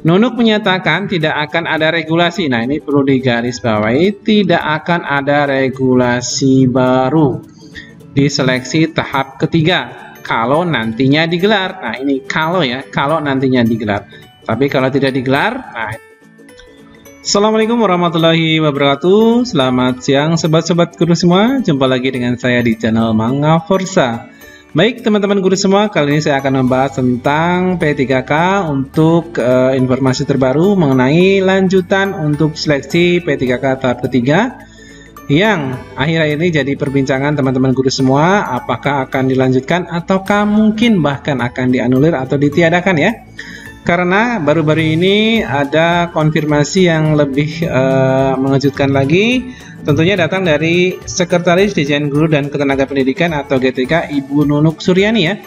Nunuk menyatakan tidak akan ada regulasi. Nah, ini perlu digarisbawahi, tidak akan ada regulasi baru di seleksi tahap ketiga kalau nantinya digelar. Nah, ini kalau ya, kalau nantinya digelar. Tapi kalau tidak digelar, nah. Assalamualaikum warahmatullahi wabarakatuh. Selamat siang sobat-sobat guru semua. Jumpa lagi dengan saya di channel Manga Forza. Baik teman-teman guru semua, kali ini saya akan membahas tentang P3K untuk informasi terbaru mengenai lanjutan untuk seleksi P3K tahap ketiga yang akhir-akhir ini jadi perbincangan teman-teman guru semua. Apakah akan dilanjutkan ataukah mungkin bahkan akan dianulir atau ditiadakan ya? Karena baru-baru ini ada konfirmasi yang lebih mengejutkan lagi, tentunya datang dari Sekretaris Desain Guru dan Ketenaga Pendidikan atau GTK Ibu Nunuk Suryani ya.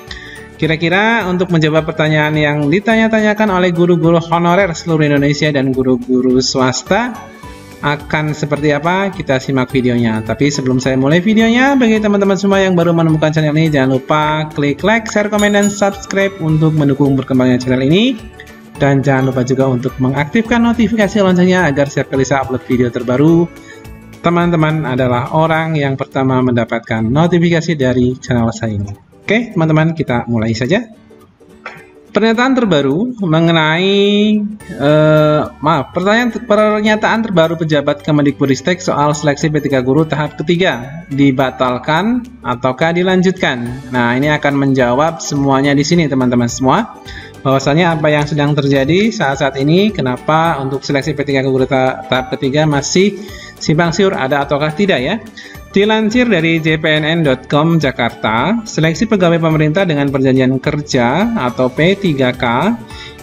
Kira-kira untuk menjawab pertanyaan yang ditanya-tanyakan oleh guru-guru honorer seluruh Indonesia dan guru-guru swasta akan seperti apa, kita simak videonya. Tapi sebelum saya mulai videonya, bagi teman-teman semua yang baru menemukan channel ini, jangan lupa klik like, share, komen, dan subscribe untuk mendukung berkembangnya channel ini. Dan jangan lupa juga untuk mengaktifkan notifikasi loncengnya agar setiap kali saya upload video terbaru, teman-teman adalah orang yang pertama mendapatkan notifikasi dari channel saya ini. Oke teman-teman, kita mulai saja. Pernyataan terbaru mengenai pernyataan terbaru pejabat Kemendikbudristek soal seleksi P3 guru tahap ketiga dibatalkan ataukah dilanjutkan. Nah, ini akan menjawab semuanya di sini teman-teman semua. Bahwasanya apa yang sedang terjadi saat ini, kenapa untuk seleksi P3 guru tahap ketiga masih simpang siur ada ataukah tidak ya. Dilansir dari jpnn.com Jakarta, seleksi pegawai pemerintah dengan perjanjian kerja atau P3K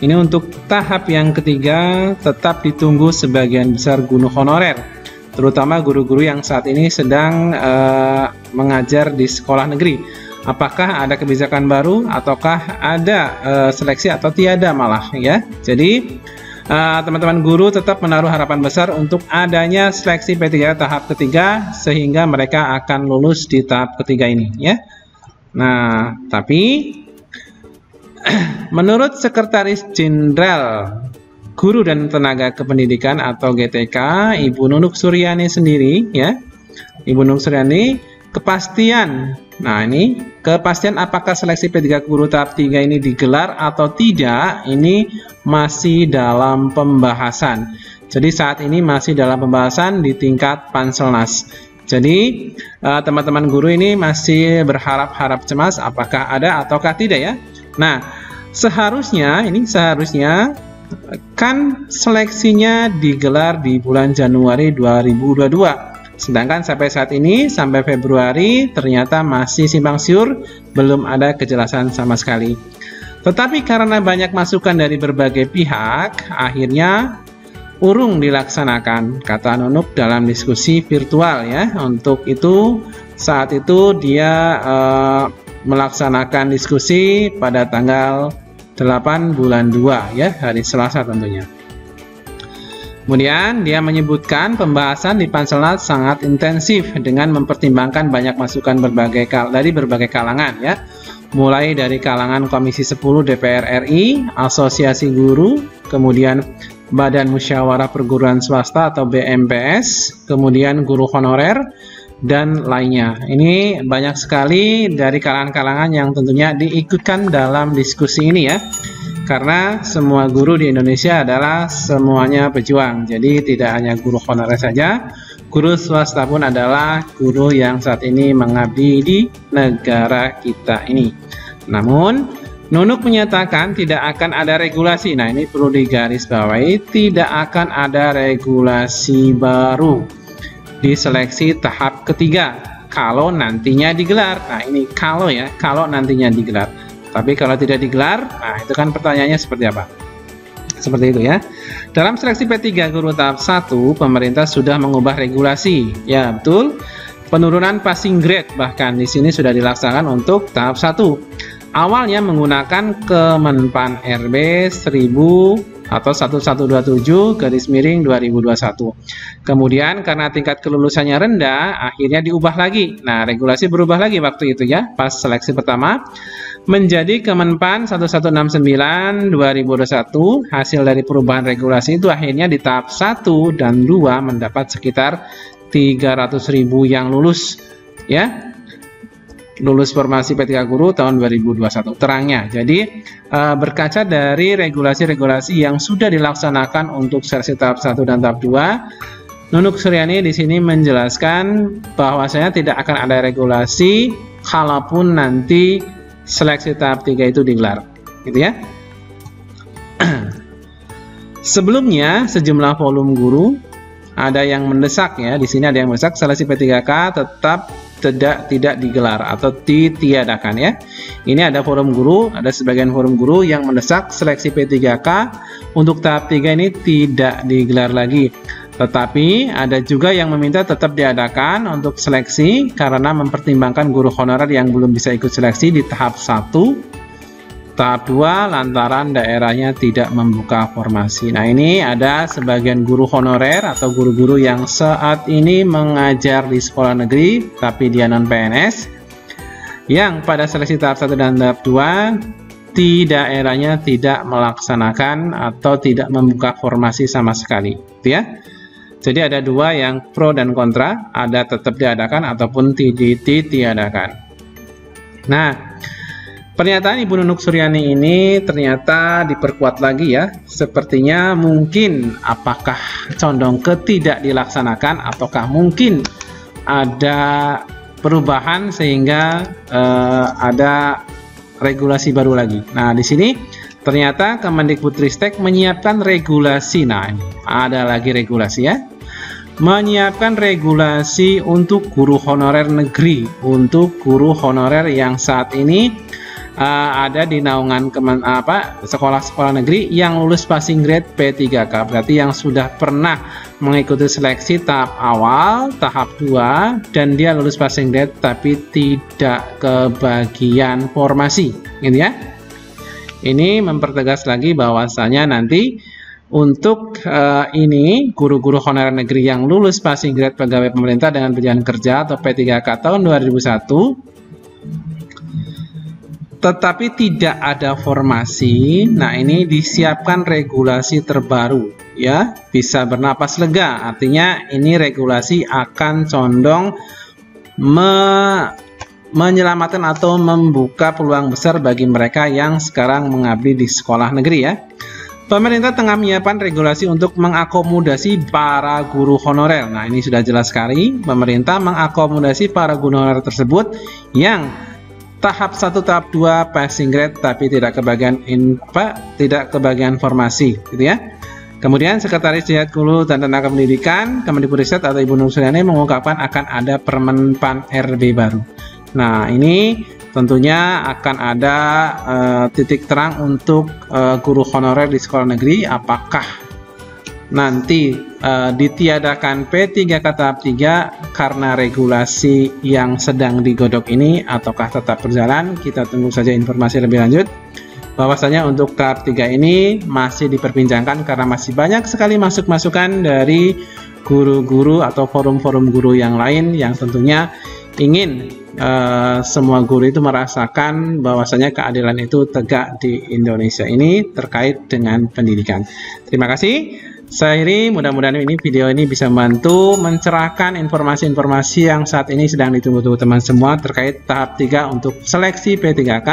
ini untuk tahap yang ketiga tetap ditunggu sebagian besar guru honorer, terutama guru-guru yang saat ini sedang mengajar di sekolah negeri. Apakah ada kebijakan baru ataukah ada seleksi atau tiada malah ya. Jadi teman-teman guru tetap menaruh harapan besar untuk adanya seleksi P3 tahap ketiga sehingga mereka akan lulus di tahap ketiga ini ya. Nah, tapi menurut Sekretaris Jenderal Guru dan Tenaga Kependidikan atau GTK Ibu Nunuk Suryani sendiri ya, Ibu Nunuk Suryani, kepastian apakah seleksi P3 guru tahap 3 ini digelar atau tidak, ini masih dalam pembahasan. Jadi saat ini masih dalam pembahasan di tingkat Panselnas. Jadi teman-teman guru ini masih berharap-harap cemas apakah ada ataukah tidak ya. Nah, seharusnya kan seleksinya digelar di bulan Januari 2022. Sedangkan sampai saat ini, sampai Februari, ternyata masih simpang siur, belum ada kejelasan sama sekali. Tetapi karena banyak masukan dari berbagai pihak, akhirnya urung dilaksanakan, kata Nunuk dalam diskusi virtual ya. Untuk itu, saat itu dia melaksanakan diskusi pada tanggal 8 bulan 2 ya, hari Selasa tentunya. Kemudian dia menyebutkan pembahasan di Panselnas sangat intensif dengan mempertimbangkan banyak masukan dari berbagai kalangan ya. Mulai dari kalangan Komisi 10 DPR RI, Asosiasi Guru, kemudian Badan Musyawarah Perguruan Swasta atau BMPS, kemudian guru honorer dan lainnya. Ini banyak sekali dari kalangan-kalangan yang tentunya diikutkan dalam diskusi ini ya. Karena semua guru di Indonesia adalah semuanya pejuang. Jadi tidak hanya guru honorer saja, guru swasta pun adalah guru yang saat ini mengabdi di negara kita ini. Namun, Nunuk menyatakan tidak akan ada regulasi. Nah, ini perlu digarisbawahi, tidak akan ada regulasi baru di seleksi tahap ketiga kalau nantinya digelar. Nah, ini kalau ya, kalau nantinya digelar. Tapi kalau tidak digelar, nah itu kan pertanyaannya seperti apa? Seperti itu ya. Dalam seleksi P3 guru tahap 1, pemerintah sudah mengubah regulasi. Ya, betul. Penurunan passing grade bahkan di sini sudah dilaksanakan untuk tahap 1. Awalnya menggunakan Kemenpan RB 1000 atau 1127/2021. Kemudian karena tingkat kelulusannya rendah, akhirnya diubah lagi. Nah, regulasi berubah lagi waktu itu ya, pas seleksi pertama menjadi Kemenpan 1169/2021. Hasil dari perubahan regulasi itu akhirnya di tahap 1 dan 2 mendapat sekitar 300.000 yang lulus ya. Lulus formasi P3K Guru tahun 2021 terangnya. Jadi berkaca dari regulasi-regulasi yang sudah dilaksanakan untuk seleksi tahap 1 dan tahap 2, Nunuk Suryani di sini menjelaskan bahwasanya tidak akan ada regulasi kalaupun nanti seleksi tahap 3 itu digelar, gitu ya. Sebelumnya sejumlah volume guru ada yang mendesak ya, di sini ada yang mendesak seleksi P3K tetap tidak digelar atau ditiadakan ya. Ini ada forum guru, ada sebagian forum guru yang mendesak seleksi P3K untuk tahap 3 ini tidak digelar lagi. Tetapi ada juga yang meminta tetap diadakan untuk seleksi karena mempertimbangkan guru honorer yang belum bisa ikut seleksi di tahap 1. Tahap 2 lantaran daerahnya tidak membuka formasi. Nah, ini ada sebagian guru honorer atau guru-guru yang saat ini mengajar di sekolah negeri tapi dia non PNS yang pada seleksi tahap 1 dan tahap 2 di daerahnya tidak melaksanakan atau tidak membuka formasi sama sekali, gitu ya. Jadi ada dua yang pro dan kontra, ada tetap diadakan ataupun ditiadakan. Nah, pernyataan Ibu Nunuk Suryani ini ternyata diperkuat lagi ya. Sepertinya mungkin apakah condong ke tidak dilaksanakan ataukah mungkin ada perubahan sehingga ada regulasi baru lagi. Nah, di sini ternyata Kemendikbudristek menyiapkan regulasi. Nah, ini ada lagi regulasi ya. Menyiapkan regulasi untuk guru honorer negeri, untuk guru honorer yang saat ini ada di naungan sekolah-sekolah negeri yang lulus passing grade P3K, berarti yang sudah pernah mengikuti seleksi tahap awal, tahap 2 dan dia lulus passing grade tapi tidak kebagian formasi, gitu ya. Ini mempertegas lagi bahwasanya nanti untuk ini guru-guru honorer negeri yang lulus passing grade pegawai pemerintah dengan tunjangan kerja atau P3K tahun 2001 tetapi tidak ada formasi. Nah, ini disiapkan regulasi terbaru ya, bisa bernapas lega. Artinya ini regulasi akan condong menyelamatkan atau membuka peluang besar bagi mereka yang sekarang mengabdi di sekolah negeri ya. Pemerintah tengah menyiapkan regulasi untuk mengakomodasi para guru honorer. Nah, ini sudah jelas sekali, pemerintah mengakomodasi para guru honorer tersebut yang tahap 1, tahap 2 passing grade tapi tidak kebagian formasi, gitu ya. Kemudian Sekretaris Jenderal Guru dan Tenaga Pendidikan Kemendikbudristek atau Ibu Nunuk Suryani mengungkapkan akan ada Permenpan RB baru. Nah, ini tentunya akan ada titik terang untuk guru honorer di sekolah negeri, apakah nanti ditiadakan P3K tahap 3 karena regulasi yang sedang digodok ini ataukah tetap berjalan. Kita tunggu saja informasi lebih lanjut. Bahwasanya untuk tahap 3 ini masih diperbincangkan karena masih banyak sekali masukan dari guru-guru atau forum-forum guru yang lain yang tentunya ingin semua guru itu merasakan bahwasanya keadilan itu tegak di Indonesia ini terkait dengan pendidikan. Terima kasih. Saya Iri, mudah-mudahan video ini bisa membantu mencerahkan informasi-informasi yang saat ini sedang ditunggu-tunggu teman semua terkait tahap 3 untuk seleksi P3K.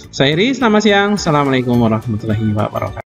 Saya Iri, selamat siang. Assalamualaikum warahmatullahi wabarakatuh.